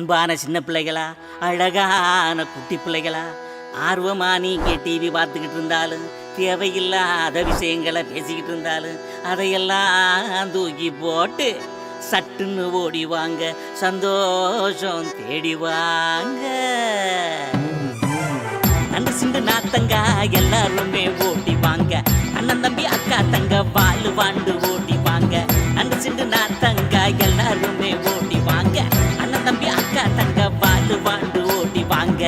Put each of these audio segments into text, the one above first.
அன்பான சின்ன பிள்ளைகளா, அழகான குட்டி பிள்ளைகளா, ஆர்வமா நீங்க டிவி பார்த்துக்கிட்டு இருந்தாலும், தேவையில்லாத விஷயங்களை பேசிக்கிட்டு இருந்தாலும், அதையெல்லாம் தூக்கி போட்டு சட்டுன்னு ஓடி வாங்க, சந்தோஷம் தேடி வாங்க. அண்ணன் சிண்டு நாத்தங்க எல்லாருமே ஓடி வாங்க, அண்ணன் தம்பி அக்கா தங்க வாழ் வாண்டு ஓடி வாங்க. அண்ணன் சிண்டு நாத்தங்க எல்லாருமே ஓடி வாங்க, அண்ணன் தம்பி அக்கா தங்க வாழ் வாண்டு ஓடி வாங்க.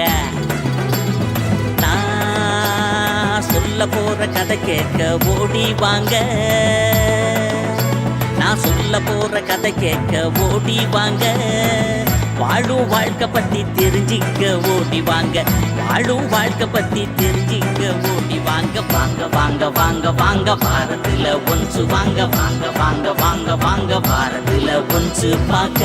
நான் சொல்ல போற கதை கேட்க ஓடி வாங்க, நான் சொல்ல போற கதை கேட்க ஓடி வாங்க. வாழும் வாழ்க்கை பத்தி தெரிஞ்சிக்க ஓடி வாங்க, வாழும் வாழ்க்கை பத்தி தெரிஞ்சிக்க ஓடி வாங்க. வாங்க வாங்க வாங்க வாங்க பாரதில ஒன்று வாங்க, வாங்க வாங்க வாங்க வாங்க பாரதில ஒன்று பார்க்க.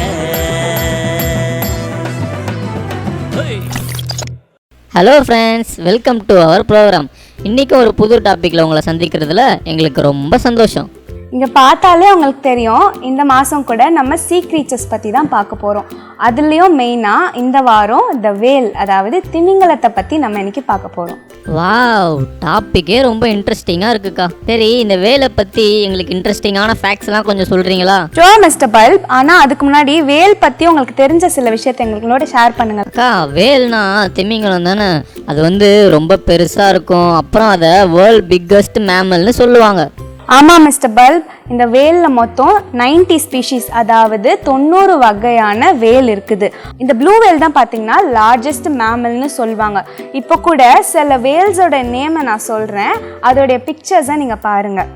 Hello friends, welcome to our programme. இன்றைக்கி ஒரு புது டாப்பிக்கில் உங்களை சந்திக்கிறதுல எங்களுக்கு ரொம்ப சந்தோஷம். இங்கே பார்த்தாலே உங்களுக்கு தெரியும், இந்த மாதம் கூட நம்ம சீ க்ரீச்சர்ஸ் பற்றி தான் பார்க்க போகிறோம். அதுலேயும் மெயினாக இந்த வாரம் த வேல், அதாவது திமிங்கலத்தை பற்றி நம்ம இன்னைக்கு பார்க்க போகிறோம். வாவ், டாப்பிக்கே ரொம்ப இன்ட்ரெஸ்டிங்காக இருக்குக்கா. சரி, இந்த வேலை பற்றி எங்களுக்கு இன்ட்ரெஸ்டிங்கான ஃபேக்ட்ஸ்லாம் கொஞ்சம் சொல்கிறீங்களா? Sure mister bulb. ஆனால் அதுக்கு முன்னாடி வேல் பற்றி உங்களுக்கு தெரிஞ்ச சில விஷயத்தை எங்களோட ஷேர் பண்ணுங்க. அக்கா, வேல்னா திமிங்கலம் தானே, அது ரொம்ப பெருசாக இருக்கும். அப்புறம் அதை வேர்ல்ட் பிக்கஸ்ட் மேமல்னு சொல்லுவாங்க. ஆமாம் மிஸ்டர் பல்ப், இந்த வேலில் மொத்தம் 90 ஸ்பீஷீஸ், அதாவது 90 வகையான வேல் இருக்குது. இந்த ப்ளூ வேல் தான் பார்த்தீங்கன்னா லார்ஜஸ்ட் மேமல்னு சொல்லுவாங்க. இப்போ கூட சில வேல்ஸோட நேமை நான் சொல்கிறேன், அதோடைய பிக்சர்ஸை நீங்கள் பாருங்கள்.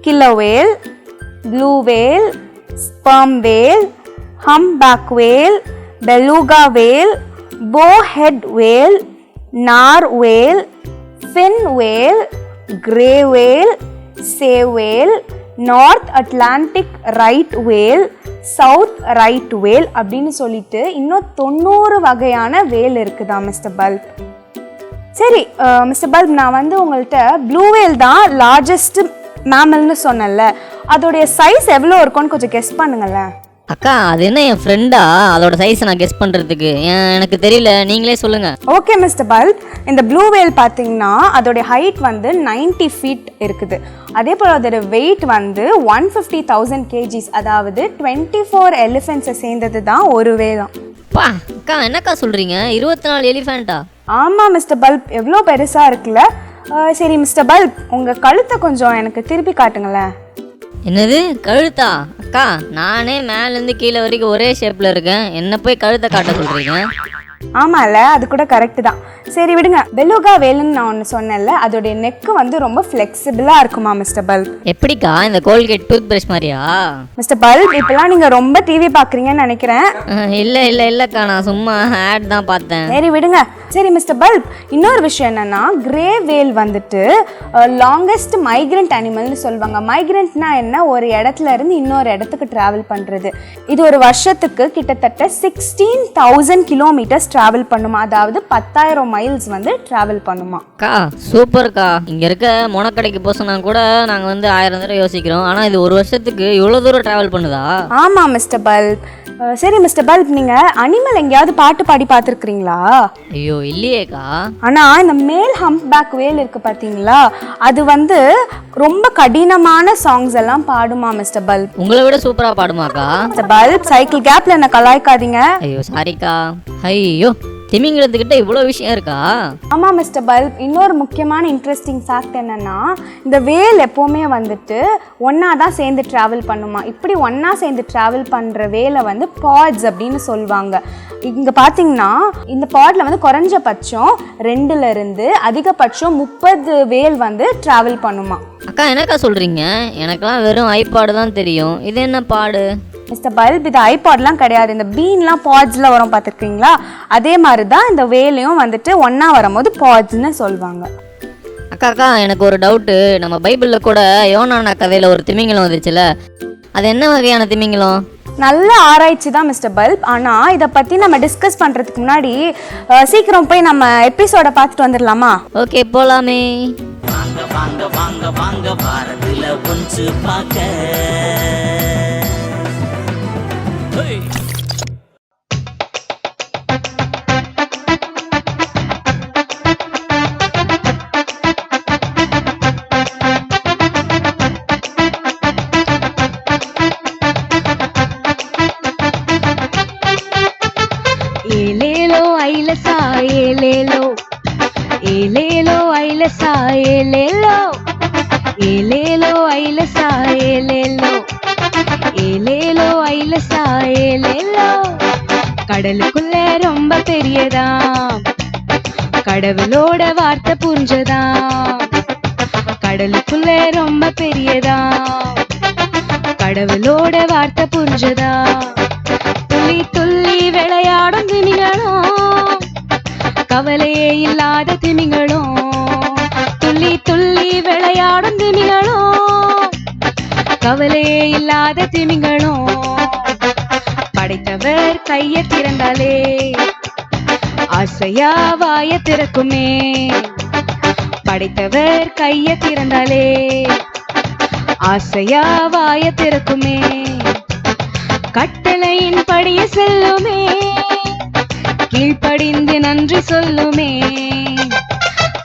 கில்லர் வேல், ப்ளூ வேல், ஸ்பெர்ம் வேல், ஹம்பேக் வேல், பெலூகா வேல், போ ஹெட் வேல், நார் வேல், ஃபின் வேல், கிரே வேல், சேவ் வேல், நார்த் அட்லாண்டிக் ரைட் வேல், சவுத் ரைட் வேல் அப்படின்னு சொல்லிட்டு இன்னும் 90 வகையான வேல் இருக்குதா மிஸ்டர் பல்ப். சரி மிஸ்டர் பல்ப், நான் உங்கள்கிட்ட ப்ளூ வேல் தான் லார்ஜஸ்ட் மேமல்னு சொன்னேன்ல, அதோடைய சைஸ் எவ்வளோ இருக்கும்னு கொஞ்சம் கெஸ் பண்ணுங்களேன். அக்கா, அது என்ன என் ஃப்ரெண்டா? அதோட சைஸ் நான் கெஸ் பண்ணுறதுக்கு எனக்கு தெரியல, நீங்களே சொல்லுங்கள். ஓகே மிஸ்டர் பல்ப், இந்த ப்ளூ வேல் பார்த்தீங்கன்னா அதோடைய ஹைட் 90 ஃபீட் இருக்குது. அதே போல் அதோட வெயிட் 150,000 kgs, அதாவது 24 எலிஃபென்ட்ஸை சேர்ந்தது தான் ஒரு வேலம். பா அக்கா, என்னக்கா சொல்கிறீங்க? 24 எலிஃபென்ட்டா? ஆமாம் மிஸ்டர் பல்ப், எவ்வளோ பெருசாக இருக்குல்ல. சரி மிஸ்டர் பல்ப், உங்கள் கழுத்தை கொஞ்சம் எனக்கு திருப்பி காட்டுங்களேன். என்னது, கழுத்தா? அக்கா, நானே மேலேருந்து கீழே வரைக்கும் ஒரே ஷேப்பில் இருக்கேன், என்ன போய் கழுத்தை காட்ட சொல்கிறீங்க? ஆமாம்ல, அது கூட கரெக்டு தான். சரி விடுங்க. பெலுகா வேலுன்னு நான் ஒன்று சொன்னேன்ல, அதோடைய நெக்கு ரொம்ப ஃப்ளெக்சிபிளாக இருக்குமா மிஸ்டர் பல்ப். எப்படிக்கா? இந்த கோல்கேட் டூத் பிரஷ் மாதிரியா? மிஸ்டர் பல்ப், இப்போலாம் நீங்கள் ரொம்ப டிவி பார்க்குறீங்கன்னு நினைக்கிறேன். இல்லைக்கா, நான் சும்மா ஆட் தான் பார்த்தேன். சரி விடுங்க. சரி மிஸ்டர் பல்ப், இன்னொரு விஷயம் என்னன்னா, கிரே வேல் லாங்கஸ்ட் மைக்ரண்ட் அனிமல்னு சொல்லுவாங்க. மைக்ரண்ட்னா என்ன? ஒரு இடத்துல இருந்து இன்னொரு இடத்துக்கு டிராவல் பண்ணுறது. இது ஒரு வருஷத்துக்கு கிட்டத்தட்ட 16,000 கிலோமீட்டர்ஸ் டிராவல் பண்ணுமா, அதாவது 10,000 மைல்ஸ் டிராவல் பண்ணுமா. அக்கா, சூப்பர்க்கா. இங்கே இருக்க மொனக்கடைக்கு போசனா கூட நாங்கள் 1000 தடவை யோசிக்கிறோம், ஆனால் இது ஒரு வருஷத்துக்கு இவ்வளோ தூரம் டிராவல் பண்ணுதா? ஆமாம் மிஸ்டர் பல்ப். சரி மிஸ்டர் பல்ப், நீங்கள் அனிமல் எங்கேயாவது பாட்டு பாடி பார்த்துருக்குறீங்களா? ஐயோ இல்லையேக்கா. ஆனால் இந்த மேல் ஹம்ப்பேக் வேல் இருக்குது பார்த்தீங்களா, அது ரொம்ப கடினமான சாங்ஸ் எல்லாம் பாடுமா மிஸ்டர் பல்ப். உங்களை விட சூப்பராக பாடுமாக்கா? மிஸ்டர் பல்ப், சைக்கிள் கேப்பில் என்ன கலாய்க்காதீங்க. ஐயோ சாரிக்கா. ஐயோ, திமிங்கலத்துக்கிட்ட இவ்வளோ விஷயம் இருக்கா? ஆமாம் மிஸ்டர் பல்ப், இன்னொரு முக்கியமான இன்ட்ரெஸ்டிங் ஃபேக்ட் என்னன்னா, இந்த வேல் எப்போவுமே ஒன்றா தான் சேர்ந்து ட்ராவல் பண்ணுமா. இப்படி ஒன்றா சேர்ந்து ட்ராவல் பண்ணுற வேலை பாட்ஸ் அப்படின்னு சொல்லுவாங்க. இங்கே பார்த்தீங்கன்னா இந்த பாட்ல குறைஞ்சபட்சம் 2ல இருந்து அதிகபட்சம் 30 வேல் ட்ராவல் பண்ணுமா. அக்கா, என்னக்கா சொல்கிறீங்க? எனக்கெல்லாம் வெறும் ஐபாடு தான் தெரியும், இது என்ன பாடு? மிஸ்டர் பல்ப், இது ஐபாட்லாம் கிடையாது. இந்த பீன்லாம் பாட்ஸில் வரும் பார்த்துருக்கீங்களா, அதே மாதிரி தான் இந்த வேலையும் ஒன்றா வரும்போது பாட்ஸ்ன்னு சொல்லுவாங்க. அக்கா, எனக்கு ஒரு டவுட்டு. நம்ம பைபிளில் கூட யோனான கதையில் ஒரு திமிங்கலம் வந்துச்சுல, அது என்ன வகையான திமிங்கலம்? நல்ல ஆராய்ச்சி தான் மிஸ்டர் பல்ப். ஆனால் இதை பற்றி நம்ம டிஸ்கஸ் பண்ணுறதுக்கு முன்னாடி சீக்கிரம் போய் நம்ம எபிசோட பார்த்துட்டு வந்துடலாமா? ஓகே, போகலாமே. வாங்க வாங்க வாங்க வாங்க பாரதில ஒன்று பார்க்க. ஐலசா ஏலேலோ ஏலேலோ ஐலசா ஏலேலோ ஏலேலோ ஐலசா ஏலேலோ ஏலேலோ ஐலசா ஏலேலோ கடலுக்குள்ள ரொம்ப பெரியதாம் கடவுளோட வார்த்தை புரிஞ்சதாம் கடலுக்குள்ள ரொம்ப பெரியதாம் கடவுளோட வார்த்தை புரிஞ்சதாம் துள்ளி துள்ளி விளையாடும் திமிங்களும் கவலையே இல்லாத திமிங்களும் துள்ளி துள்ளி விளையாடும் திமிங்களும் கவலையே இல்லாத திமிங்களும் படைத்தவர் கைய திறந்தாலே ஆசையா வாய திறக்குமே படைத்தவர் கைய திறந்தாலே ஆசையா வாய திறக்குமே கட்டளையின் படிய செல்லுமே கீழ்ப்படிந்து நன்றி சொல்லுமே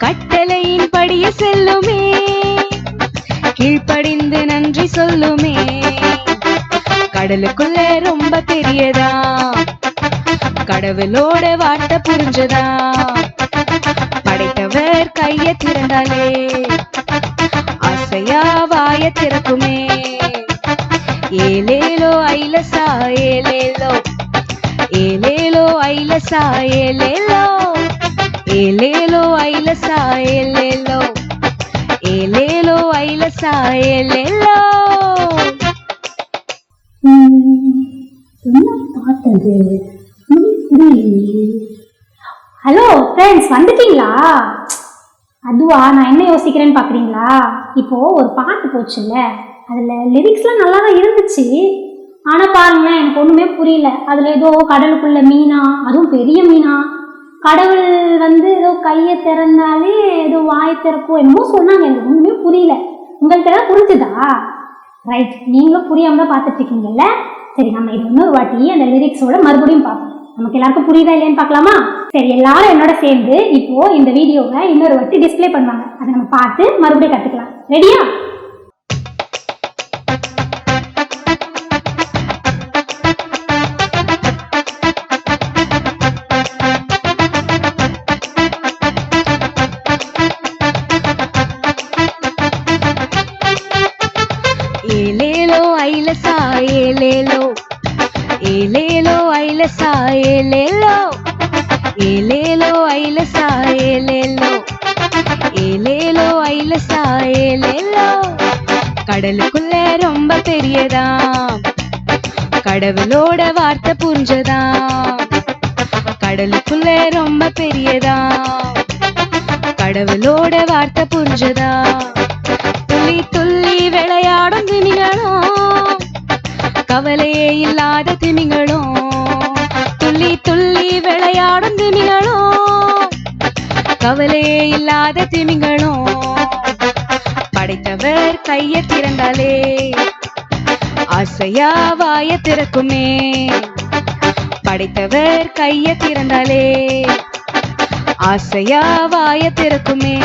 கட்டளையின் படிய செல்லுமே கீழ்ப்படிந்து நன்றி சொல்லுமே கடலுக்குள்ள ரொம்ப பெரியதா கடவுளோட வார்த்தை புரிஞ்சதா படைத்தவர் கைய திறந்தாலே ஆசையா வாய திறக்குமே ஏலேலோ ஐலசா ஏலேலோ ஏலேலோ ஐலசா ஏலேலோ ஏலேலோ ஐலசா ஏலேலோ ஏலேலோ ஐலசா ஏலேலோ என்ன பாட்டது ஹலோ ஃப்ரெண்ட்ஸ், வந்துட்டீங்களா? அதுவா, நான் என்ன யோசிக்கிறேன்னு பார்க்குறீங்களா? இப்போது ஒரு பாட்டு போச்சுல்ல, அதில் லிரிக்ஸ்லாம் நல்லா தான் இருந்துச்சு. ஆனால் பாருங்களேன், எனக்கு ஒன்றுமே புரியல. அதில் ஏதோ கடலுக்குள்ள மீனா, அதுவும் பெரிய மீனா, கடவுள் ஏதோ கையை திறந்தாலே ஏதோ வாயை திறக்கும் என்னமோ சொன்னாங்க. எனக்கு ஒன்றுமே புரியல. உங்களுக்கு எதாவது புரிஞ்சுதா? ரைட், நீங்களும் புரியாமல் தான் பார்த்துட்ருக்கீங்கல்ல. சரி, நம்ம இது இன்னொரு வாட்டி அந்த லிரிக்ஸோட மறுபடியும் பார்ப்போம். நமக்கு எல்லாருக்கும் புரியுதா இல்லையான்னு பார்க்கலாமா? சரி, எல்லாரும் என்னோட சேர்ந்து இப்போ இந்த வீடியோவை இன்னொரு வாட்டி டிஸ்பிளே பண்ணுவாங்க. அதை நம்ம பார்த்து மறுபடியும் கற்றுக்கலாம். ரெடியா? ஏலேலோ ஐலசா ஏலேலோ ஏலேலோ ஐலசா ஏலேலோ ஏலேலோ ஐலசா ஏலேலோ ஏலேலோ ஐலசா ஏலேலோ கடலுக்குள்ள ரொம்ப பெரியதாம் கடவுளோட வார்த்தை புரிஞ்சதாம் கடலுக்குள்ள ரொம்ப பெரியதாம் கடவுளோட வார்த்தை புரிஞ்சதாம் துள்ளி துள்ளி விளையாடும் திமிங்களும் கவலையே இல்லாத திமிங்களும் துள்ளி துள்ளி விளையாடும் திமிங்களும் கவலையே இல்லாத திமிங்களும் படைத்தவர் கைய திறந்தாலே ஆசையா வாய திறக்குமே படைத்தவர் கைய திறந்தாலே ஆசையா வாய திறக்குமே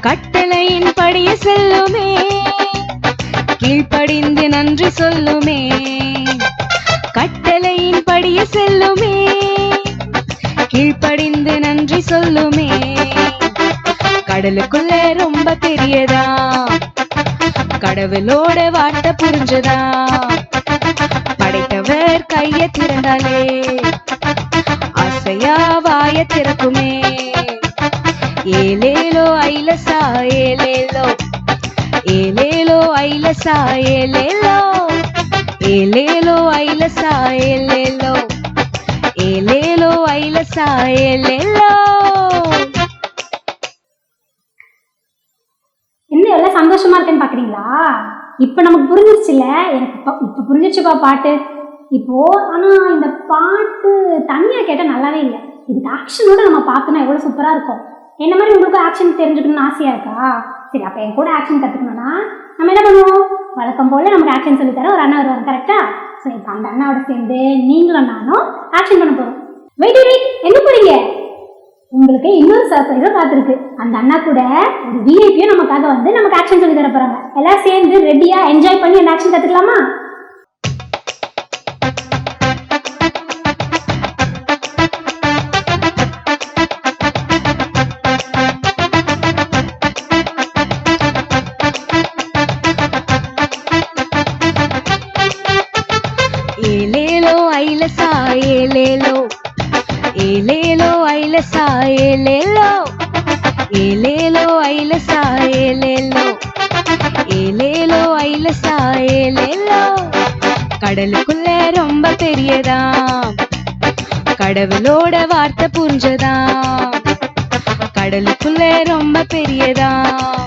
கட்டளையின் படிய செல்லுமே கீழ்ப்படிந்து நன்றி சொல்லுமே கட்டளையின் படிய செல்லுமே கீழ்ப்படிந்து நன்றி சொல்லுமே கடலுக்குள்ள ரொம்ப பெரியதா கடவுளோட வார்த்தை புரிஞ்சதா படைத்தவர் கைய திறந்தாலே ஆசையா வாய திறக்குமே ஏலேலோ ஐலசா ஏலேலோ ஏலேலோ ஐலசா ஏலேலோ ஏலேலோ ஐலசா ஏலேலோ ஏலேலோ ஐலசா ஏலேலோ. என்ன எல்லாம் சந்தோஷமா இருக்கேன்னு பார்க்குறீங்களா? இப்போ நமக்கு புரிஞ்சிருச்சுல்ல. எனக்கு இப்போ புரிஞ்சிருச்சுப்பா பாட்டு. இப்போ ஆனால் இந்த பாட்டு தனியாக கேட்டால் நல்லாவே இல்லை. இதுக்கு ஆக்ஷனோட நம்ம பார்த்தோன்னா எவ்வளோ சூப்பராக இருக்கும். என்ன மாதிரி உங்களுக்கு ஆக்ஷன் தெரிஞ்சுக்கணும்னு ஆசையாக இருக்கா? சரி, அப்போ என் கூட ஆக்ஷன் கற்றுக்கணும்னா நம்ம என்ன பண்ணுவோம்? வழக்கம் போல் நமக்கு ஆக்ஷன் சொல்லித்தர ஒரு அண்ணா வருவாங்க, கரெக்டா? ஸோ இப்போ அந்த அண்ணாவோட சேர்ந்து நீங்களும் நானும் ஆக்ஷன் பண்ண போகிறோம். வெயிட் வெயிட், எங்கே போகிறீங்க? உங்களுக்கு இன்னொரு சர்ப்ரைஸாக காத்திருக்கு. அந்த அண்ணா கூட ஒரு விஐபியும் நமக்காக நமக்கு ஆக்ஷன் சொல்லி தர போகிறாங்க. எல்லாம் சேர்ந்து ரெடியாக என்ஜாய் பண்ணி அந்த ஆக்ஷன் கற்றுக்கலாமா? ஏலேலோ ஐலசா ஏலேலோ, ஏலேலோ ஐலசா ஏலேலோ, ஏலேலோ ஐலசா ஏலேலோ. கடலுக்குள்ள ரொம்ப பெரியதாம், கடவுளோட வார்த்தை புரிஞ்சதாம். கடலுக்குள்ள ரொம்ப பெரியதாம்,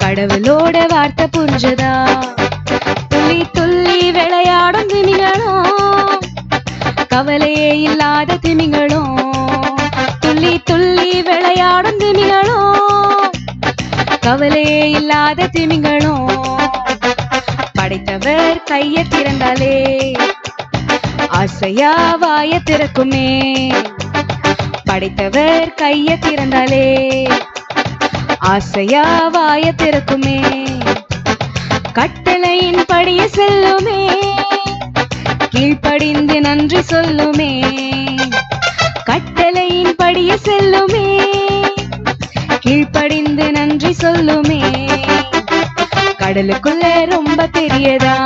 கடவுளோட வார்த்தை புரிஞ்சதாம். துள்ளி துள்ளி விளையாடும் திமிங்களும், கவலையே இல்லாத திமிங்களும். துள்ளி துள்ளி விளையாடும் திமிங்களும், கவலையே இல்லாத திமிங்களும். படைத்தவர் கையை திறந்தாலே ஆசையா வாய திறக்குமே. படைத்தவர் கையை திறந்தாலே ஆசையா வாய திறக்குமே. கட்டளையின் படிய செல்லுமே, கீழ்ப்படிந்து நன்றி சொல்லுமே. கட்டளையின் படிய செல்லுமே, கீழ்ப்படிந்து நன்றி சொல்லுமே. கடலுக்குள்ள ரொம்ப பெரியதா,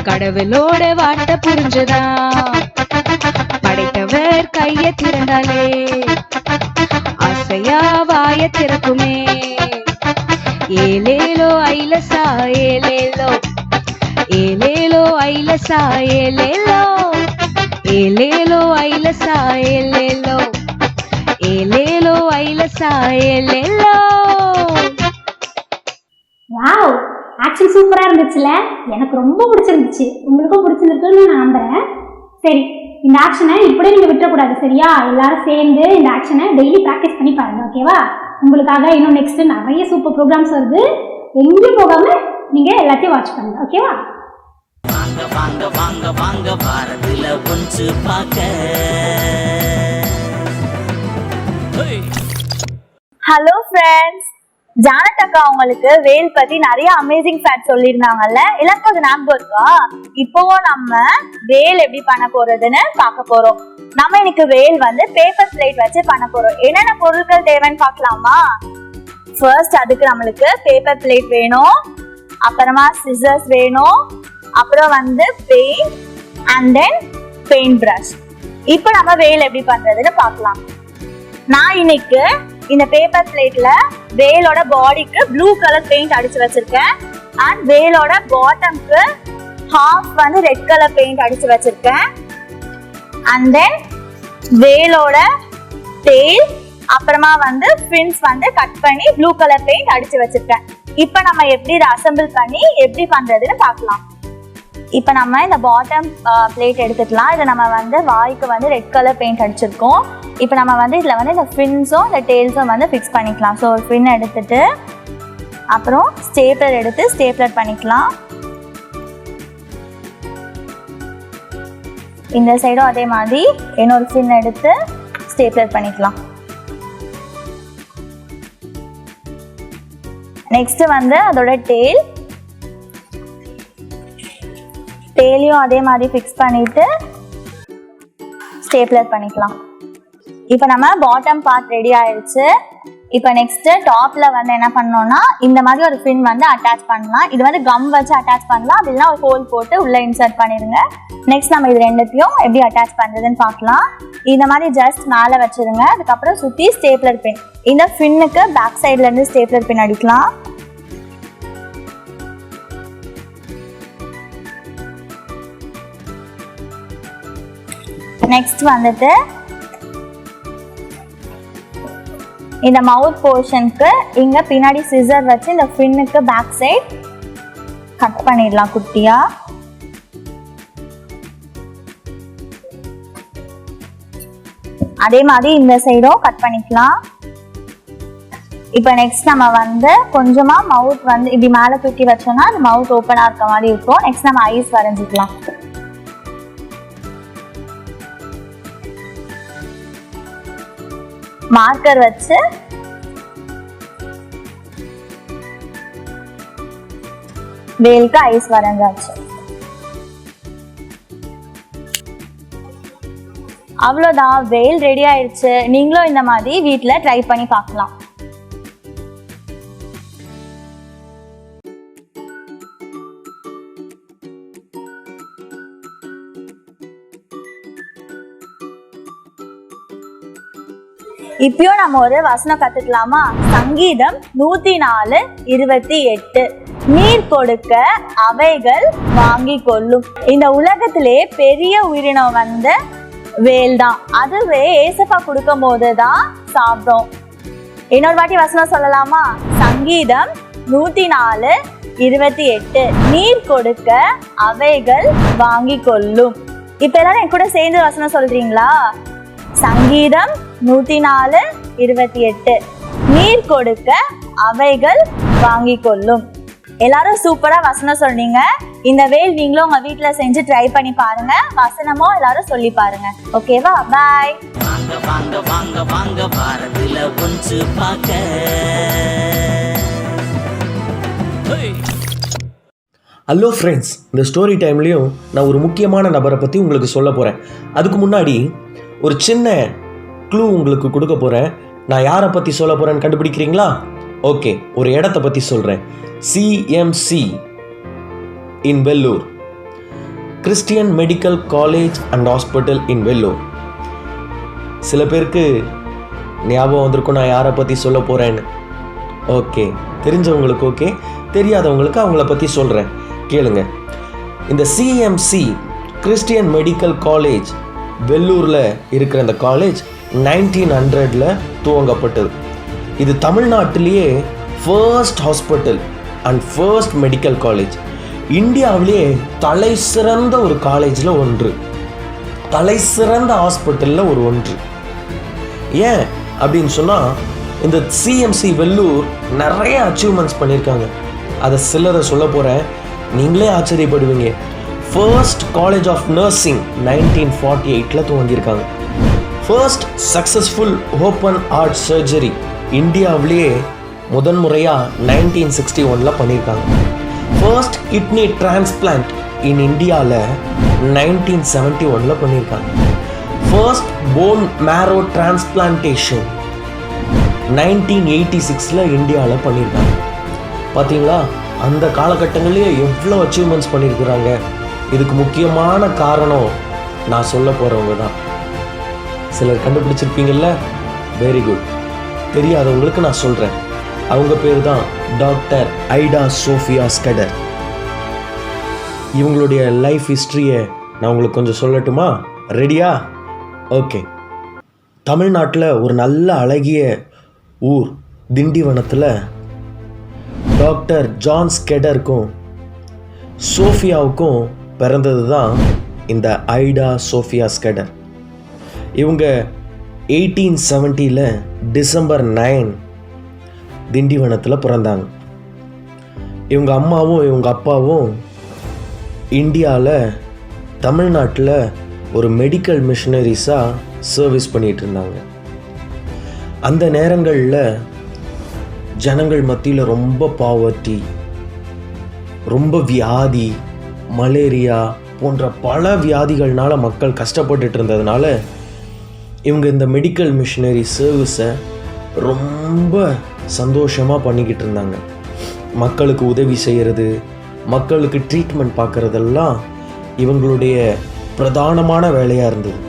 கடவுளோட வார்த்தை புரிஞ்சதா. படைத்தவர் கையை திறந்தாலே ஆசையா வாய திறக்குமே. ஏலேலோ ஐலசா ஏலேலோ, ஏலேலோ ஐலசா ஏலேலோ, ஏலேலோ ஐலசா ஏலேலோ, ஏலேலோ ஐலசா ஏலேலோ. வாவ், ஆக்ஷன் சூப்பரா இருந்துச்சுல. எனக்கு ரொம்ப பிடிச்சிருந்துச்சு, உங்களுக்கும் பிடிச்சிருக்குன்னு நான் நம்புறேன். சரி, இந்த ஆக்ஷனை இப்படியே நீங்க விட்டுறக்கூடாது, சரியா? எல்லாரும் சேர்ந்து இந்த ஆக்ஷனை டெய்லி ப்ராக்டிஸ் பண்ணி பாருங்க, ஓகேவா? உங்களுக்காக இன்னும் நெக்ஸ்ட் நிறைய சூப்பர் ப்ரோக்ராம்ஸ் வருது. எங்கேயும் போகாம நீங்க எல்லாத்தையும் வாட்ச் பண்ணுங்க, ஓகேவா? வாங்க வாங்க வாங்க வாங்க வாரத்துல ஒன்று பார்க்க. ஹலோ ஃப்ரெண்ட்ஸ், ஜானட் அக்கா உங்களுக்கு வேல் பத்தி நிறைய அமேசிங் ஃபேக்ட் சொல்லியிருந்தாங்கல்ல, எல்லாருக்கும் அது ஞாபகம் இருக்கா? இப்போவும் நம்ம வேல் எப்படி பண்ண போறதுன்னு பார்க்க போறோம். நம்ம இன்னைக்கு வேல் வந்து பேப்பர் பிளேட் வச்சு பண்ண போறோம். என்னென்ன பொருட்கள் தேவைன்னு பார்க்கலாமா? ஃபர்ஸ்ட் அதுக்கு நம்மளுக்கு பேப்பர் பிளேட் வேணும், அப்புறமா சிசர்ஸ் வேணும், அப்புறம் வந்து paint and then paint brush. இப்போ நம்ம வேல் எப்படி பண்றதுன்னு பார்க்கலாம். நான் இன்னைக்கு இந்த பேப்பர் பிளேட்ல வேலோட பாடிக்கு ப்ளூ கலர் பெயிண்ட் அடிச்சு வச்சிருக்கேன். அண்ட் வேலோட பாட்டம்க்கு ஹாஃப் வந்து ரெட் கலர் பெயிண்ட் அடிச்சு வச்சிருக்கேன். அண்ட் தென் வேலோட டெயில் அப்புறமா வந்து ஃபின்ஸ் வந்து கட் பண்ணி ப்ளூ கலர் பெயிண்ட் அடிச்சு வச்சிருக்கேன். இப்போ நம்ம எப்படி இதை அசம்பிள் பண்ணி எப்படி பண்றதுன்னு பார்க்கலாம். இப்போ நம்ம இந்த பாட்டம் பிளேட் எடுத்துக்கலாம். இதை நம்ம வந்து வாய்க்கு வந்து ரெட் கலர் பெயிண்ட் அடிச்சிருக்கோம். இப்போ நம்ம வந்து இதில் வந்து இந்த ஃபின்ஸும் இந்த டெயில்ஸும் வந்து ஃபிக்ஸ் பண்ணிக்கலாம். ஸோ ஒரு ஃபின் எடுத்துட்டு அப்புறம் ஸ்டேப்லர் எடுத்து ஸ்டேப்லர் பண்ணிக்கலாம். இந்த சைடும் அதே மாதிரி இன்னொரு ஃபின் எடுத்து ஸ்டேப்லர் பண்ணிக்கலாம். நெக்ஸ்ட் வந்து அதோட டெய்லியும் அதே மாதிரி ஃபிக்ஸ் பண்ணிட்டு ஸ்டேப்லர் பண்ணிக்கலாம். இப்போ நம்ம பாட்டம் பார்ட் ரெடி ஆயிடுச்சு. இப்போ நெக்ஸ்ட் டாப்ல வந்து என்ன பண்ணோம்னா இந்த மாதிரி ஒரு பின் வந்து அட்டாச் பண்ணலாம். இது வந்து கம் வச்சு அட்டாச் பண்ணலாம், அப்படின்னா ஒரு ஹோல் போட்டு உள்ள இன்சர்ட் பண்ணிடுங்க. நெக்ஸ்ட் நம்ம இது ரெண்டுத்தையும் எப்படி அட்டாச் பண்றதுன்னு பார்க்கலாம். இந்த மாதிரி ஜஸ்ட் மேலே வச்சிருங்க. அதுக்கப்புறம் சுற்றி ஸ்டேப்லர் பின், இந்த பின்னுக்கு பேக் சைட்ல இருந்து ஸ்டேப்லர் பின் அடிக்கலாம். நெக்ஸ்ட் வந்துட்டு இந்த மவுத் போர்ஷனுக்கு இங்க பின்னாடி சிசர் வச்சு இந்த பின்னுக்கு பேக் சைட் கட் பண்ணிடலாம் குட்டியா. அதே மாதிரி இந்த சைடும் கட் பண்ணிக்கலாம். இப்போ நெக்ஸ்ட் நம்ம வந்து கொஞ்சமா மவுத் வந்து இப்படி மேலே தூக்கி வச்சோம்னா அந்த மவுத் ஓப்பனா இருக்க மாதிரி இருக்கும். நெக்ஸ்ட் நம்ம ஐஸ் வரைஞ்சிக்கலாம். மார்க்கர் வச்சு வேலுக்கு ஐஸ் வரைஞ்சாச்சு. அவ்வளோதான், வேல் ரெடி ஆயிடுச்சு. நீங்களும் இந்த மாதிரி வீட்டில் ட்ரை பண்ணி பார்க்கலாம். இப்பயும் நம்ம ஒரு வசனம் கத்துக்கலாமா? சங்கீதம் 104:28. நீர் கொடுக்க அவைகள் வாங்கி கொள்ளும். இந்த உலகத்திலே பெரிய உயிரினம் வேல் தான். அதுவே ஏசப்பா கொடுக்கும் போதுதான் சாப்பிடும். இன்னொரு வாட்டி வசனம் சொல்லலாமா? சங்கீதம் 104:28. நீர் கொடுக்க அவைகள் வாங்கி கொள்ளும். இப்ப எல்லாரும் என் கூட சேர்ந்து வசனம் சொல்றீங்களா? சங்கீதம் 104:28. நீர் கொடுக்க அவைகள் வாங்கி கொள்ளும். எல்லாரும் சூப்பரா வசனம் சொன்னீங்க. இந்த வேல் நீங்களும் உங்க வீட்டுல செஞ்சு ட்ரை பண்ணி பாருங்க. வசனமும் எல்லாரும் சொல்லி பாருங்க. ஓகேவா? பாய். வாங்க வாங்க வாங்க வாங்க வாரத்துல ஒன்று பார்க்க. ஹலோ ஃப்ரெண்ட்ஸ், இந்த ஸ்டோரி டைம்லேயும் நான் ஒரு முக்கியமான நபரை பற்றி உங்களுக்கு சொல்ல போகிறேன். அதுக்கு முன்னாடி ஒரு சின்ன க்ளூ உங்களுக்கு கொடுக்க போகிறேன். நான் யாரை பற்றி சொல்ல போகிறேன்னு கண்டுபிடிக்கிறீங்களா? ஓகே, ஒரு இடத்த பற்றி சொல்கிறேன். CMC in Vellore, Christian medical college and hospital இன் வெல்லூர். சில பேருக்கு ஞாபகம் வந்திருக்கும் நான் யாரை பற்றி சொல்ல போகிறேன்னு. ஓகே, தெரிஞ்சவங்களுக்கு ஓகே, தெரியாதவங்களுக்கு அவங்கள பற்றி சொல்கிறேன், கேளுங்க. இந்த சிஎம்சி கிறிஸ்டியன் மெடிக்கல் காலேஜ் வெல்லூரில் இருக்கிற இந்த காலேஜ் 1900 துவங்கப்பட்டது. இது தமிழ்நாட்டிலேயே first hospital and first medical college. இந்தியாவிலேயே தலை சிறந்த ஒரு காலேஜில் ஒன்று, தலை சிறந்த ஹாஸ்பிட்டலில் ஒன்று. ஏன் அப்படின்னு சொன்னால், இந்த சிஎம்சி வெல்லூர் நிறைய அச்சீவ்மெண்ட்ஸ் பண்ணியிருக்காங்க. அதை சிலரை சொல்ல போகிறேன், நீங்களே ஆச்சரியப்படுவீங்க. ஃபர்ஸ்ட் காலேஜ் ஆஃப் நர்சிங் 1948 துவங்கியிருக்காங்க. First successful open heart surgery இந்தியாவிலேயே முதன்முறையாக 1961 பண்ணியிருக்காங்க. ஃபர்ஸ்ட் கிட்னி டிரான்ஸ்பிளான்ட் இன் இந்தியாவில் 1971 பண்ணியிருக்காங்க. ஃபர்ஸ்ட் போன் மேரோ டிரான்ஸ்பிளான்டேஷன் 1986 இந்தியாவில் பண்ணியிருக்காங்க. பார்த்தீங்களா, அந்த காலகட்டங்களிலே எவ்வளோ அச்சீவ்மெண்ட்ஸ் பண்ணியிருக்கிறாங்க. இதுக்கு முக்கியமான காரணம் நான் சொல்ல போகிறவங்க தான். சிலர் கண்டுபிடிச்சிருப்பீங்கள்ல, வெரி குட். தெரியாதவங்களுக்கு நான் சொல்கிறேன், அவங்க பேர் தான் டாக்டர் ஐடா சோஃபியா ஸ்கெடர். இவங்களுடைய லைஃப் ஹிஸ்ட்ரியை நான் உங்களுக்கு கொஞ்சம் சொல்லட்டுமா? ரெடியா? ஓகே. தமிழ்நாட்டில் ஒரு நல்ல அழகிய ஊர் திண்டிவனத்தில் டாக்டர் ஜான் ஸ்கெடருக்கும் சோஃபியாவுக்கும் பிறந்தது தான் இந்த ஐடா சோஃபியா ஸ்கெடர். இவங்க 1870 டிசம்பர் 9 திண்டிவனத்தில் பிறந்தாங்க. இவங்க அம்மாவும் இவங்க அப்பாவும் இந்தியாவில் தமிழ்நாட்டில் ஒரு மெடிக்கல் மிஷனரிஸாக சர்வீஸ் பண்ணிகிட்டு இருந்தாங்க. அந்த நேரங்களில் ஜனங்கள் மத்தியில் ரொம்ப பாவர்ட்டி, ரொம்ப வியாதி, மலேரியா போன்ற பல வியாதிகள்னால மக்கள் கஷ்டப்பட்டுட்டு இருந்ததுனால இவங்க இந்த மெடிக்கல் மிஷனரி சர்வீஸை ரொம்ப சந்தோஷமாக பண்ணிக்கிட்டு இருந்தாங்க. மக்களுக்கு உதவி செய்கிறது, மக்களுக்கு ட்ரீட்மெண்ட் பார்க்குறதெல்லாம் இவங்களுடைய பிரதானமான வேலையாக இருந்தது.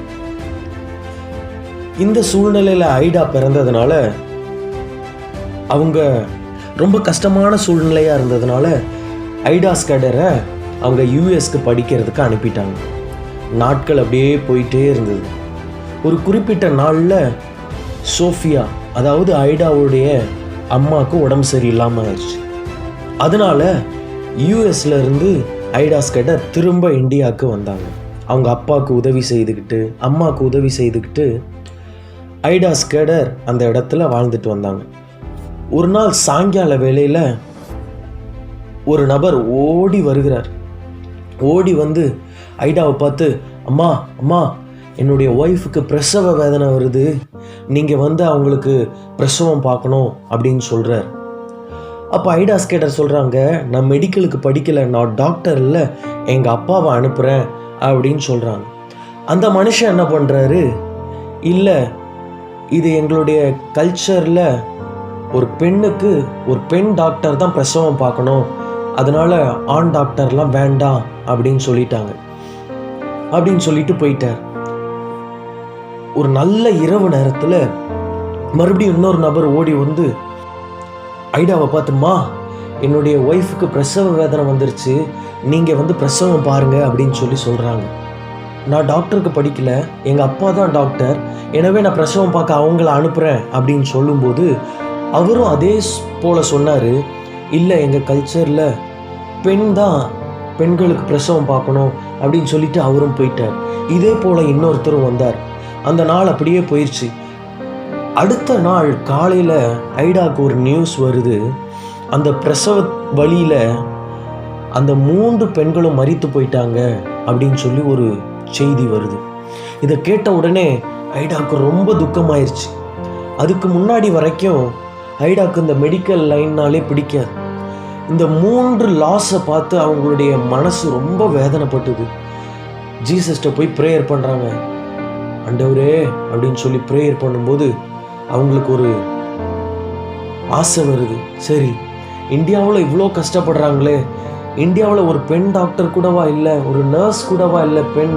இந்த சூழ்நிலையில் ஐடா பிறந்ததுனால, அவங்க ரொம்ப கஷ்டமான சூழ்நிலையாக இருந்ததுனால ஐடா ஸ்கெடரை அவங்க யூஎஸ்க்கு படிக்கிறதுக்கு அனுப்பிட்டாங்க. நாட்கள் அப்படியே போயிட்டே இருந்தது. ஒரு குறிப்பிட்ட நாளில் சோஃபியா, அதாவது ஐடாவுடைய அம்மாவுக்கு உடம்பு சரியில்லாமல் ஆயிடுச்சு. அதனால யூஎஸ்ல இருந்து ஐடா ஸ்கெடர் திரும்ப இந்தியாவுக்கு வந்தாங்க. அவங்க அப்பாவுக்கு உதவி செய்துக்கிட்டு, அம்மாவுக்கு உதவி செய்துக்கிட்டு ஐடா ஸ்கெடர் அந்த இடத்துல வாழ்ந்துட்டு வந்தாங்க. ஒரு நாள் சாயங்கால வேளையில் ஒரு நபர் ஓடி வருகிறார். ஓடி வந்து ஐடாவை பார்த்து, அம்மா அம்மா, என்னுடைய ஒய்ஃபுக்கு பிரசவ வேதனை வருது, நீங்கள் வந்து அவங்களுக்கு பிரசவம் பார்க்கணும் அப்படின்னு சொல்கிறார். அப்போ ஐடா ஸ்கெடர் சொல்கிறாங்க, நான் மெடிக்கலுக்கு படிக்கலை, நான் டாக்டர் இல்லை, எங்கள் அப்பாவை அனுப்புகிறேன் அப்படின்னு சொல்கிறாங்க. அந்த மனுஷன் என்ன பண்ணுறாரு, இல்லை இது எங்களுடைய கல்ச்சரில் ஒரு பெண்ணுக்கு ஒரு பெண் டாக்டர் தான் பிரசவம் பார்க்கணும், அதனால் ஆண் டாக்டர்லாம் வேண்டாம் அப்படின்னு சொல்லிட்டாங்க அப்படின்னு சொல்லிட்டு போயிட்டார். ஒரு நல்ல இரவு நேரத்தில் மறுபடியும் இன்னொரு நபர் ஓடி வந்து ஐடாவை பார்த்துமா, என்னுடைய ஒய்ஃபுக்கு பிரசவ வேதனை வந்துருச்சு, நீங்கள் வந்து பிரசவம் பாருங்க அப்படின்னு சொல்லி சொல்கிறாங்க. நான் டாக்டருக்கு படிக்கல, எங்கள் அப்பா தான் டாக்டர், எனவே நான் பிரசவம் பார்க்க அவங்கள அனுப்புகிறேன் அப்படின்னு சொல்லும்போது அவரும் அதே போல் சொன்னார், இல்லை எங்கள் கல்ச்சரில் பெண் தான் பெண்களுக்கு பிரசவம் பார்க்கணும் அப்படின்னு சொல்லிட்டு அவரும் போயிட்டார். இதே போல் இன்னொருத்தரும் வந்தார். அந்த நாள் அப்படியே போயிடுச்சு. அடுத்த நாள் காலையில் ஐடாவுக்கு ஒரு நியூஸ் வருது. அந்த பிரசவ வழியில் அந்த 3 பெண்களும் மரித்து போயிட்டாங்க அப்படின்னு சொல்லி ஒரு செய்தி வருது. இதை கேட்ட உடனே ஐடாவுக்கு ரொம்ப துக்கமாயிருச்சு. அதுக்கு முன்னாடி வரைக்கும் ஐடாவுக்கு இந்த மெடிக்கல் லைன்னாலே பிடிக்காது. இந்த 3 லாஸை பார்த்து அவங்களுடைய மனசு ரொம்ப வேதனைப்பட்டது. ஜீசஸ்ட்ட போய் ப்ரேயர் பண்ணுறாங்க. ஆண்டவரே அப்படின்னு சொல்லி ப்ரேயர் பண்ணும்போது அவங்களுக்கு ஒரு ஆசை வருது. சரி, இந்தியாவில் இவ்வளோ கஷ்டப்படுறாங்களே, இந்தியாவில் ஒரு பெண் டாக்டர் கூடவா இல்லை, ஒரு நர்ஸ் கூடவா இல்லை பெண்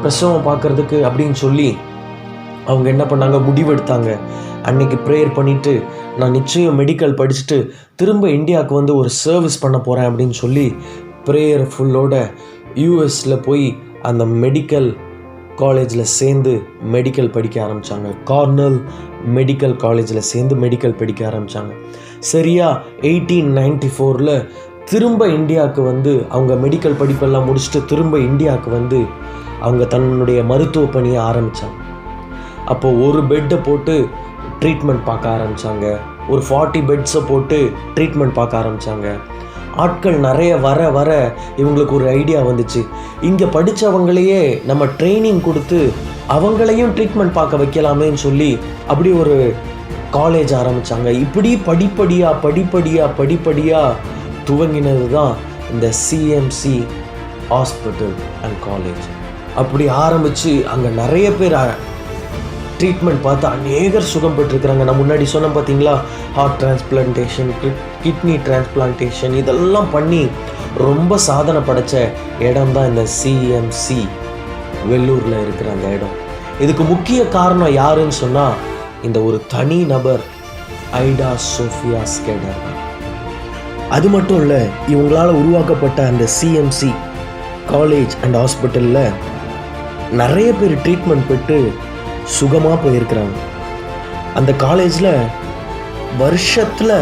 பிரசவம் பார்க்கறதுக்கு அப்படின்னு சொல்லி அவங்க என்ன பண்ணாங்க, முடிவெடுத்தாங்க. அன்னைக்கு ப்ரேயர் பண்ணிவிட்டு நான் நிச்சயம் மெடிக்கல் படிச்சுட்டு திரும்ப இந்தியாவுக்கு வந்து ஒரு சர்வீஸ் பண்ண போகிறேன் அப்படின்னு சொல்லி ப்ரேயர் ஃபுல்லோட யூஎஸில் போய் அந்த மெடிக்கல் காலேஜில் சேர்ந்து மெடிக்கல் படிக்க ஆரம்பித்தாங்க. கார்னல் மெடிக்கல் காலேஜில் சேர்ந்து மெடிக்கல் படிக்க ஆரம்பித்தாங்க. சரியாக 1894 திரும்ப இந்தியாவுக்கு வந்து அவங்க மெடிக்கல் படிப்பெல்லாம் முடிச்சுட்டு திரும்ப இந்தியாவுக்கு வந்து அவங்க தன்னுடைய மருத்துவ பணியை ஆரம்பித்தாங்க. அப்போது ஒரு பெட்டை போட்டு ட்ரீட்மெண்ட் பார்க்க ஆரம்பித்தாங்க. ஒரு 40 பெட்ஸை போட்டு ட்ரீட்மெண்ட் பார்க்க ஆரம்பித்தாங்க. ஆட்கள் நிறைய வர வர இவங்களுக்கு ஒரு ஐடியா வந்துச்சு, இங்கே படித்தவங்களையே நம்ம ட்ரைனிங் கொடுத்து அவங்களையும் ட்ரீட்மெண்ட் பார்க்க வைக்கலாமேன்னு சொல்லி அப்படி ஒரு காலேஜ் ஆரம்பித்தாங்க. இப்படி படிப்படியாக துவங்கினது தான் இந்த சிஎம்சி ஹாஸ்பிட்டல் அண்ட் காலேஜ். அப்படி ஆரம்பித்து அங்கே நிறைய பேர் ட்ரீட்மெண்ட் பார்த்து அநேகர் சுகம் பெற்றிருக்கிறாங்க. நான் முன்னாடி சொன்னேன் பார்த்தீங்களா, ஹார்ட் டிரான்ஸ்பிளான்டேஷன், கிட்னி டிரான்ஸ்பிளான்டேஷன், இதெல்லாம் பண்ணி ரொம்ப சாதனை படைத்த இடம் தான் இந்த சிஎம்சி வெள்ளூரில் இருக்கிற அந்த இடம். இதுக்கு முக்கிய காரணம் யாருன்னு சொன்னால் இந்த ஒரு தனி நபர், ஐடா சோஃபியா ஸ்கெடர். அது மட்டும் இல்லை, இவங்களால் உருவாக்கப்பட்ட அந்த சிஎம்சி காலேஜ் அண்ட் ஹாஸ்பிட்டலில் நிறைய பேர் ட்ரீட்மெண்ட் பெற்று சுகமாக போயிருக்கிறாங்க. அந்த காலேஜில் வருஷத்தில்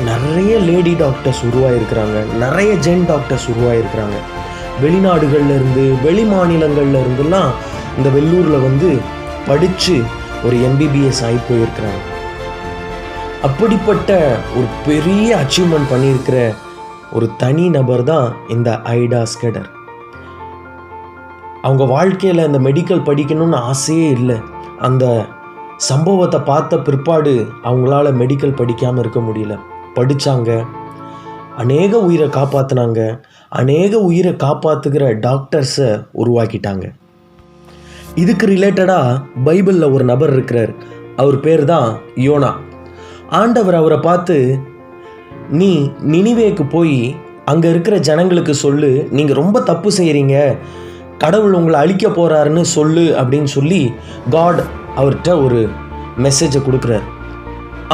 நிறைய லேடி டாக்டர்ஸ் உருவாகிருக்கிறாங்க, நிறைய ஜென் டாக்டர்ஸ் உருவாகிருக்கிறாங்க. வெளிநாடுகள்லேருந்து வெளி மாநிலங்கள்ல இருந்துலாம் இந்த வெள்ளூரில் வந்து படித்து ஒரு எம்பிபிஎஸ் ஆகி போயிருக்கிறாங்க. அப்படிப்பட்ட ஒரு பெரிய அச்சீவ்மெண்ட் பண்ணியிருக்கிற ஒரு தனி நபர் தான் இந்த ஐடா ஸ்கெடர். அவங்க வாழ்க்கையில் இந்த மெடிக்கல் படிக்கணும்னு ஆசையே இல்லை. அந்த சம்பவத்தை பார்த்த பிற்பாடு அவங்களால மெடிக்கல் படிக்காமல் இருக்க முடியல. படித்தாங்க, அநேக உயிரை காப்பாற்றினாங்க, அநேக உயிரை காப்பாற்றுகிற டாக்டர்ஸை உருவாக்கிட்டாங்க. இதுக்கு ரிலேட்டடாக பைபிளில் ஒரு நபர் இருக்கிறார். அவர் பேர் தான் யோனா. ஆண்டவர் அவரை பார்த்து, நீ நினிவேக்கு போய் அங்கே இருக்கிற ஜனங்களுக்கு சொல்லு, நீங்கள் ரொம்ப தப்பு செய்கிறீங்க, கடவுள் உங்களை அழிக்க போகிறாருன்னு சொல்லு அப்படின்னு சொல்லி காட் அவர்கிட்ட ஒரு மெசேஜை கொடுக்குறார்.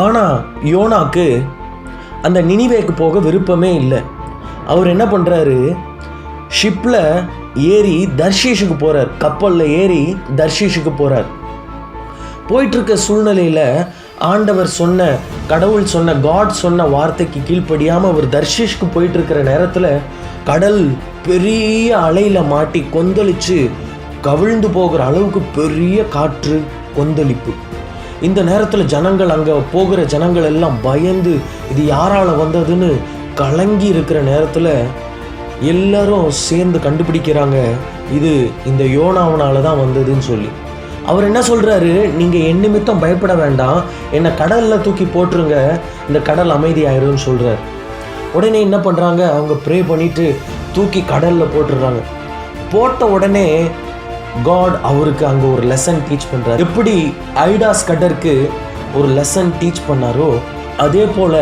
ஆனால் யோனாக்கு அந்த நினிவேக்கு போக விருப்பமே இல்லை. அவர் என்ன பண்ணுறாரு, ஷிப்பில் ஏறி தர்ஷீஷுக்கு போகிறார், கப்பலில் ஏறி தர்ஷீஷுக்கு போகிறார். போயிட்டுருக்க சூழ்நிலையில் ஆண்டவர் சொன்ன, கடவுள் சொன்ன, காட் சொன்ன வார்த்தைக்கு கீழ்ப்படியாமல் அவர் தர்ஷீஷ்க்கு போயிட்டுருக்கிற நேரத்தில் கடல் பெரிய அலையில் மாட்டி கொந்தளித்து கவிழ்ந்து போகிற அளவுக்கு பெரிய காற்று கொந்தளிப்பு. இந்த நேரத்தில் ஜனங்கள், அங்கே போகிற ஜனங்கள் எல்லாம் பயந்து இது யாரால் வந்ததுன்னு கலங்கி இருக்கிற நேரத்தில் எல்லாரும் சேர்ந்து கண்டுபிடிக்கிறாங்க, இது இந்த யோனாவனால தான் வந்ததுன்னு சொல்லி. அவர் என்ன சொல்கிறாரு, நீங்கள் என் நிமித்தம் பயப்பட வேண்டாம், என்னை கடலில் தூக்கி போட்டுருங்க, இந்த கடல் அமைதியாயிரும்னு சொல்கிறார். உடனே என்ன பண்ணுறாங்க, அவங்க ப்ரே பண்ணிவிட்டு தூக்கி கடலில் போட்டுடுறாங்க. போட்ட உடனே காட் அவருக்கு அங்கே ஒரு லெசன் டீச் பண்ணுறாரு. எப்படி ஐடா ஸ்கெடருக்கு ஒரு லெசன் டீச் பண்ணாரோ அதே போல்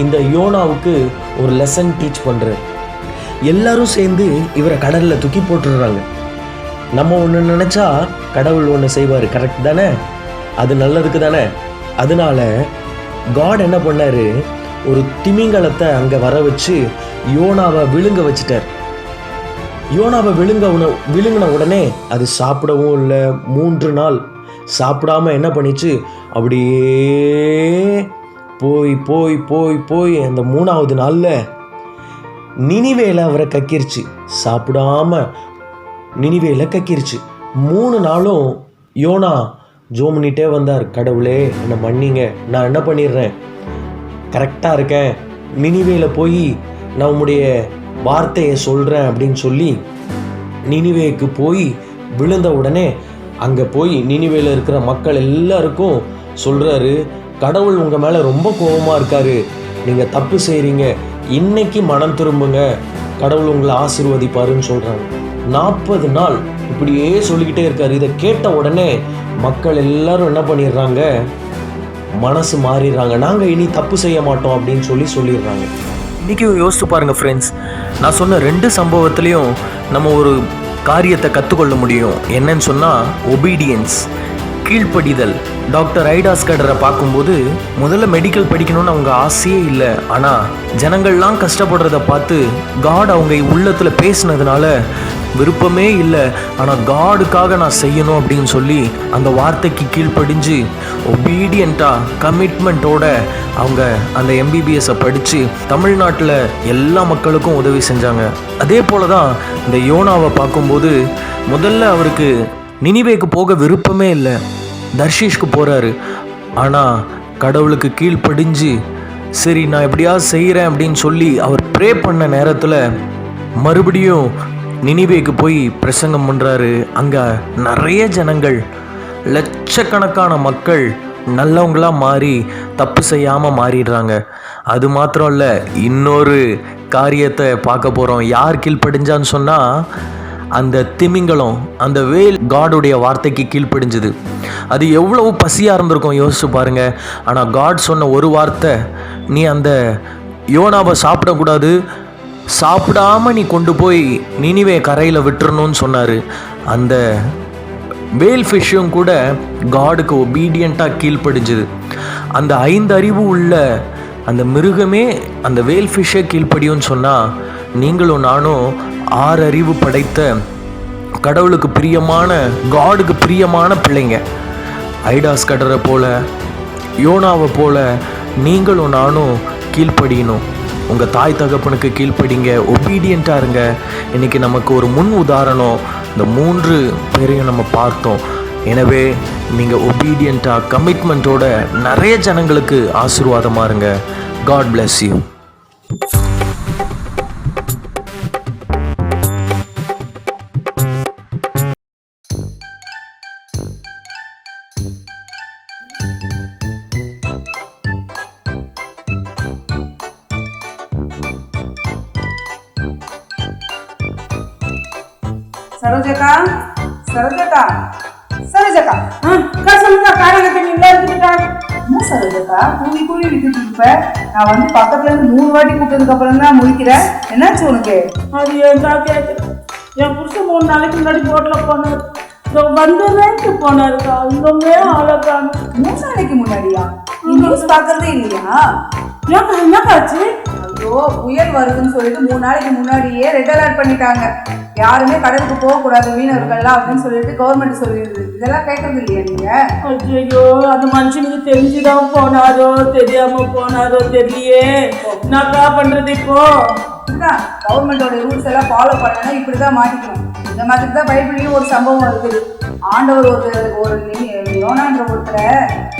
இந்த யோனாவுக்கு ஒரு லெசன் டீச் பண்ணுறாரு. எல்லாரும் சேர்ந்து இவரை கடலில் தூக்கி போட்டுடுறாங்க. நம்ம ஒன்று நினச்சா கடவுள் ஒன்று செய்வார், கரெக்ட் தானே? அது நல்லதுக்கு தானே? அதனால காட் என்ன பண்ணாரு, ஒரு திமிங்கலத்தை அங்கே வர வச்சு யோனாவை விழுங்க வச்சிட்டார். யோனாவை விழுங்கின உடனே அது சாப்பிடவும் இல்லை. 3 நாள் சாப்பிடாம என்ன பண்ணிச்சு, அப்படியே போய் போய் போய் போய் அந்த 3ஆவது நாளில் நினிவேல அவரை கக்கிருச்சு. சாப்பிடாம நினிவேல கக்கிருச்சு. 3 நாளும் யோனா ஜோம் பண்ணிட்டே வந்தார். கடவுளே என்னை மன்னிங்க, நான் என்ன பண்ணிடுறேன், கரெக்டாக இருக்கேன், நினிவேல போய் நான் உம்முடைய வார்த்தையை சொல்கிறேன் அப்படின்னு சொல்லி நினிவேக்கு போய் விழுந்த உடனே அங்கே போய் நினிவேல இருக்கிற மக்கள் எல்லாருக்கும் சொல்கிறாரு, கடவுள் உங்கள் மேலே ரொம்ப கோபமாக இருக்காரு, நீங்கள் தப்பு செய்கிறீங்க, இன்னைக்கு மனம் திரும்புங்க, கடவுள் உங்களை ஆசீர்வதிப்பாருன்னு சொல்கிறாங்க. 40 நாள் இப்படியே சொல்லிக்கிட்டே இருக்காரு. இதை கேட்ட உடனே மக்கள் எல்லாரும் என்ன பண்ணிடுறாங்க, மனசு மாறிடுறாங்க, நாங்கள் இனி தப்பு செய்ய மாட்டோம் அப்படின்னு சொல்லிடுறாங்க. இன்றைக்கும் யோசித்து பாருங்கள் ஃப்ரெண்ட்ஸ், நான் சொன்ன 2 சம்பவத்துலேயும் நம்ம ஒரு காரியத்தை கற்றுக்கொள்ள முடியும். என்னன்னு சொன்னால் ஒபீடியன்ஸ், கீழ்ப்படிதல். டாக்டர் ஐடாஸ் கடரை பார்க்கும்போது முதல்ல மெடிக்கல் படிக்கணும்னு அவங்க ஆசையே இல்லை. ஆனால் ஜனங்கள்லாம் கஷ்டப்படுறத பார்த்து காட் அவங்க உள்ளத்தில் பேசினதுனால விருப்பமே இல்லை, ஆனால் காடுக்காக நான் செய்யணும் அப்படின்னு சொல்லி அந்த வார்த்தைக்கு கீழ்ப்படிஞ்சு ஒபீடியண்ட்டாக கமிட்மெண்ட்டோட அவங்க அந்த எம்பிபிஎஸ்ஸை படித்து தமிழ்நாட்டில் எல்லா மக்களுக்கும் உதவி செஞ்சாங்க. அதே போல தான் இந்த யோனாவை பார்க்கும்போது முதல்ல அவருக்கு நினிவேக்கு போக விருப்பமே இல்லை, தர்ஷீஷ்க்கு போகிறாரு. ஆனால் கடவுளுக்கு கீழ்ப்படிஞ்சு சரி நான் எப்படியாவது செய்கிறேன் அப்படின்னு சொல்லி அவர் ப்ரே பண்ண நேரத்தில் மறுபடியும் நினிவேக்கு போய் பிரசங்கம் பண்ணுறாரு. அங்கே நிறைய ஜனங்கள், லட்சக்கணக்கான மக்கள் நல்லவங்களாக மாறி தப்பு செய்யாமல் மாறிடுறாங்க. அது மாத்திரம் இல்லை, இன்னொரு காரியத்தை பார்க்க போகிறோம். யார் கீழ்ப்படிஞ்சான்னு சொன்னால் அந்த திமிங்கலம், அந்த வேல் காடுடைய வார்த்தைக்கு கீழ்ப்படிஞ்சுது. அது எவ்வளவு பசியாக இருந்திருக்கும் யோசிச்சு பாருங்க. ஆனால் காட் சொன்ன ஒரு வார்த்தை, நீ அந்த யோனாவை சாப்பிடக்கூடாது, சாப்பிடாம நீ கொண்டு போய் நினிவே கரையில் விட்டுறணும்னு சொன்னார். அந்த வேல் ஃபிஷ்ஷும் கூட காடுக்கு ஒபீடியண்ட்டாக கீழ்ப்படிஞ்சுது. அந்த 5 அறிவு உள்ள அந்த மிருகமே அந்த வேல் ஃபிஷ்ஷை கீழ்ப்படியும்னு சொன்னால், நீங்களும் நானும் 6 அறிவு படைத்த கடவுளுக்கு பிரியமான, காடுக்கு பிரியமான பிள்ளைங்க. ஐடாஸ் கடரை போல, யோனாவை போல நீங்களும் நானும் கீழ்ப்படியணும். உங்கள் தாய் தகப்பனுக்கு கீழ்ப்படிங்க, ஒபீடியண்ட்டாக இருங்க. இன்றைக்கி நமக்கு ஒரு முன் உதாரணம் இந்த 3 பேரையும் நம்ம பார்த்தோம். எனவே நீங்கள் ஒபீடியண்ட்டாக கமிட்மெண்ட்டோட நிறைய ஜனங்களுக்கு ஆசீர்வாதமாக இருங்க. God bless you. சரோஜக்கா, சரோஜக்கா, சரோஜக்கா, சொல்லுங்க. காரணத்தை நீங்களா இருக்குதுக்கா. என்ன சரோஜக்கா கூவி கூவி விட்டுட்டு இருப்ப? நான் வந்து பக்கத்துல இருந்து 3 வாட்டி கூப்பிட்டதுக்கு அப்புறம் தான் முடிக்கிறேன். என்னாச்சு உனக்கு? அது ஏன்டா கேட்குறேன். என் புருஷன் 3 நாளைக்கு முன்னாடி போட்ல போனார், வந்ததுக்கு போனாருக்கா. இன்னுமே ஆளக்கான. 3 நாளைக்கு முன்னாடியா? நீ நியூஸ் பாக்குறதே இல்லையா? ஏன் என்னக்காச்சு? ஐயோ, புயல் வருதுன்னு சொல்லிட்டு 3 நாளைக்கு முன்னாடியே ரெட் அலர்ட் பண்ணிட்டாங்க. யாருமே கடலுக்கு போகக்கூடாது மீனவர்கள்லாம் அப்படின்னு சொல்லிட்டு கவர்மெண்ட் சொல்லிடுது. இதெல்லாம் கேட்கறது இல்லையா நீங்க? ஐயோ, அந்த மனுஷனுக்கு தெரிஞ்சுதான் போனாரோ தெரியாம போனாரோ தெரியலையே. என்னக்கா பண்றது இப்போ? கவர்மெண்டோட ரூல்ஸ் எல்லாம் ஃபாலோ பண்ணனா இப்படிதான் மாட்டிக்கணும். இந்த மாதிரி தான் பைபிள்லயும் ஒரு சம்பவம் இருக்குது. ஆண்டவர் ஒரு யோனான்ற ஒருத்தரை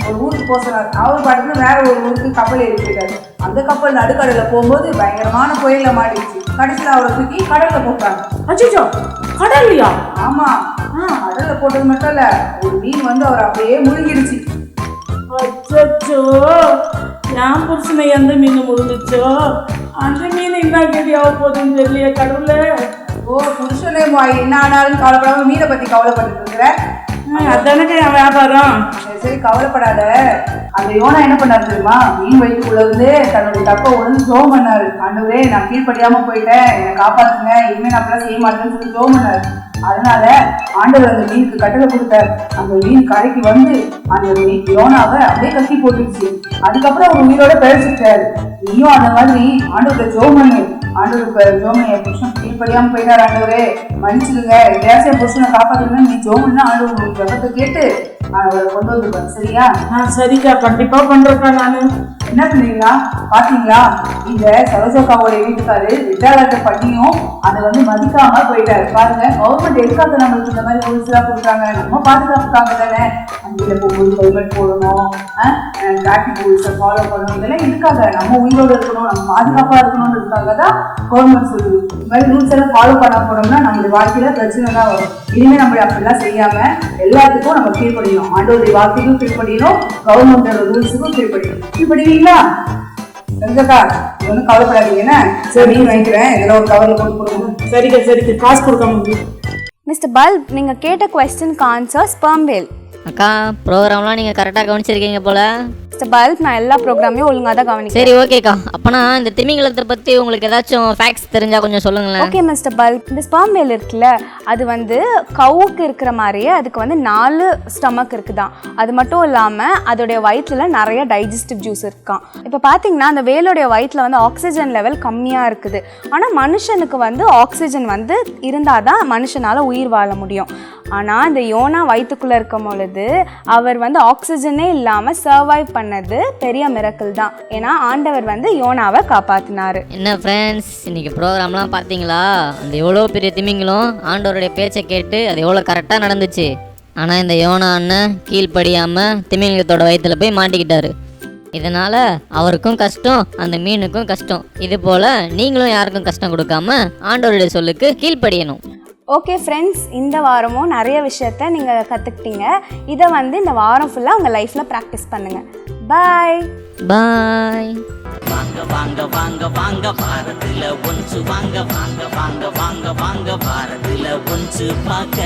ஒரு ஊருக்கு போக சொன்னார். அவர் பாட்டுக்கு வேற ஒரு ஊருக்கு கப்பல் ஏறி போயிட்டாரு. அந்த கப்பல் நடுக்கடல போகும்போது பயங்கரமான புயல்ல மாட்டிடுச்சு. கடைசியில் அவரை தூக்கி கடல்ல போட்டாங்க. அச்சோ, கடல்லையா? ஆமா, கடல்ல போட்டது மட்டும் இல்ல, ஒரு மீன் வந்து அவர் அப்படியே முழுங்கிடுச்சு. அச்சோ, என் புருஷனை எந்த மீன் முழுந்துச்சோ அந்த மீன் என்ன கெடியாக போகுதுன்னு தெரியலையே கடவுளே. ஓ, புருஷனே என்ன ஆனாலும் கவலைப்படாம மீனை பத்தி கவலைப்பட்டு இருக்கிற? அதானே என் வியாபாரம். சரி சரி, கவலைப்படாத. அந்த யோனா என்ன பண்ணாரு தெரியுமா? மீன் வயிற்றுக்குள்ள இருந்து தன்னுடைய தப்பை உடனே ஜோம் பண்ணாரு. ஆண்டவரே, நான் கீழ்ப்படியாம போயிட்டேன், என்னை காப்பாத்துங்க, இனிமே நான் அப்படிலாம் செய்ய மாட்டேன்னு சொல்லி ஜோம் பண்ணாரு. அதனால ஆண்டவர் அந்த மீனுக்கு கட்டளை கொடுத்தார். அந்த மீன் கரைக்கு வந்து அந்த யோனாவை அப்படியே கட்டி போட்டுடுச்சு. அதுக்கப்புறம் அவர் உயிரோட பிழைச்சிட்டாரு. நீயும் அந்த மாதிரி ஆண்டவரை ஜோம் பண்ணு. ஆண்டவர் ஜோம் என் புருஷன் கீழ்ப்படியாம போயிட்டாரு, ஆண்டவரே மன்னிச்சிடுங்க, எப்படியாச்சும் என் புருஷனை காப்பாத்துங்க, நீ ஜோம் பண்ணா ஆண்டவர் உங்களுக்கு ஜபத்தை கேட்டு அவரை கொண்டு வந்துருப்பாரு. சரியா? சரிக்கா, கண்டிப்பா பண்றேக்கா. நானு என்ன பண்ணீங்களா? பாத்தீங்களா, இந்த சரோஜாக்காவோட வீட்டுக்காரு விட்டாளத்தை பண்ணியும் அதை வந்து மதிக்காம போயிட்டாரு. பாருங்க, கவர்மெண்ட் எதுக்காக நம்மளுக்கு இந்த மாதிரி ரூல்ஸ் எல்லாம் கொடுக்குறாங்க? நம்ம பாதுகாப்புக்காக தானே. வண்டியில போகும்போது ஹெல்மெட் போடணும், டிராஃபிக் ரூல்ஸை ஃபாலோ பண்ணணும், இதெல்லாம் இதுக்காக நம்ம உயிரோடு இருக்கணும், நம்ம பாதுகாப்பா இருக்கணும்ன்றதுக்காக தான் கவர்மெண்ட் சொல்லுது. இந்த மாதிரி ரூல்ஸ் எல்லாம் ஃபாலோ பண்ண போனோம்னா நம்மளுடைய வாழ்க்கையில பிரச்சனை தான் வரும். இனிமே நம்ம அப்படிலாம் செய்யாம எல்லாத்துக்கும் நம்ம கீழ்படியணும். ஆண்டோடைய வார்த்தைக்கும் கீழ்படியணும், கவர்மெண்டோட ரூல்ஸுக்கும் கீழ்படியணும். கீழ்படுவீங்களா? செஞ்சக்கா, ஒன்றும் கவலைப்படாதீங்க. என்ன சரி, நினைக்கிறேன் இதெல்லாம் ஒரு கவர்ல போட்டு கொடுங்க. சரிக்கா, காசு கொடுக்காம. மிஸ்டர் பல்ப், நீங்கள் கேட்ட கொஸ்டினுக்கு ஆன்சர் ஸ்பெர்ம் வேல். அக்கா, ப்ரோக்ராம்லாம் நீங்கள் கரெக்டாக கவனிச்சிருக்கீங்க போல. மிஸ்டர் பல்ப், நான் எல்லா ப்ரோக்ராமையும் ஒழுங்காக தான் கவனிக்கிறேன். சரி, ஓகேக்கா. அப்போனா இந்த திமிங்கலத்தை பற்றி உங்களுக்கு ஏதாச்சும் ஃபேக்ட்ஸ் தெரிஞ்சால் கொஞ்சம் சொல்லுங்களேன். ஓகே மிஸ்டர் பல்ப், இந்த ஸ்பெர்ம் வேல் இருக்குல்ல, அது வந்து கவுக்கு இருக்கிற மாதிரியே அதுக்கு வந்து 4 ஸ்டமக் இருக்குதான். அது மட்டும் இல்லாமல் அதோடைய வயிற்றுல நிறைய டைஜஸ்டிவ் ஜூஸ் இருக்கான். இப்போ பார்த்தீங்கன்னா அந்த வேலோடைய வயிற்றில் வந்து ஆக்சிஜன் லெவல் கம்மியாக இருக்குது. ஆனால் மனுஷனுக்கு வந்து ஆக்சிஜன் வந்து இருந்தால் தான் மனுஷனால் உயிர் வாழ முடியும். ஆனால் இந்த யோனா வயிற்றுக்குள்ளே இருக்கும் பொழுது அவர் வந்து ஆக்சிஜனே இல்லாமல் சர்வைவ் பண்ணது பெரிய மிரக்கல் தான். ஏன்னா ஆண்டவர் வந்து யோனாவை காப்பாற்றினார். என்ன ஃப்ரெண்ட்ஸ், இன்னைக்கு ப்ரோக்ராம்லாம் பார்த்தீங்களா? அந்த எவ்வளோ பெரிய திமிங்களும் ஆண்டவருடைய பேச்சை கேட்டு அது எவ்வளோ கரெக்டாக நடந்துச்சு. ஆனால் இந்த யோனா அண்ணன் கீழ்ப்படியாமல் திமிங்கலத்தோட வயிற்றுல போய் மாட்டிக்கிட்டாரு. இதனால் அவருக்கும் கஷ்டம், அந்த மீனுக்கும் கஷ்டம். இது போல் நீங்களும் யாருக்கும் கஷ்டம் கொடுக்காம ஆண்டவருடைய சொல்லுக்கு கீழ்ப்படியணும். ஓகே ஃப்ரெண்ட்ஸ், இந்த வாரமும் நிறைய விஷயத்த நீங்கள் கற்றுக்கிட்டீங்க. இதை வந்து இந்த வாரம் ஃபுல்லாக உங்கள் லைஃப்பில் ப்ராக்டிஸ் பண்ணுங்கள். பாய் பாய். வாங்க வாங்க வாங்க வாங்க வாரத்துல ஒன்று வாங்க வாங்க வாங்க வாங்க வாங்க வாரத்துல ஒன்று பார்க்க.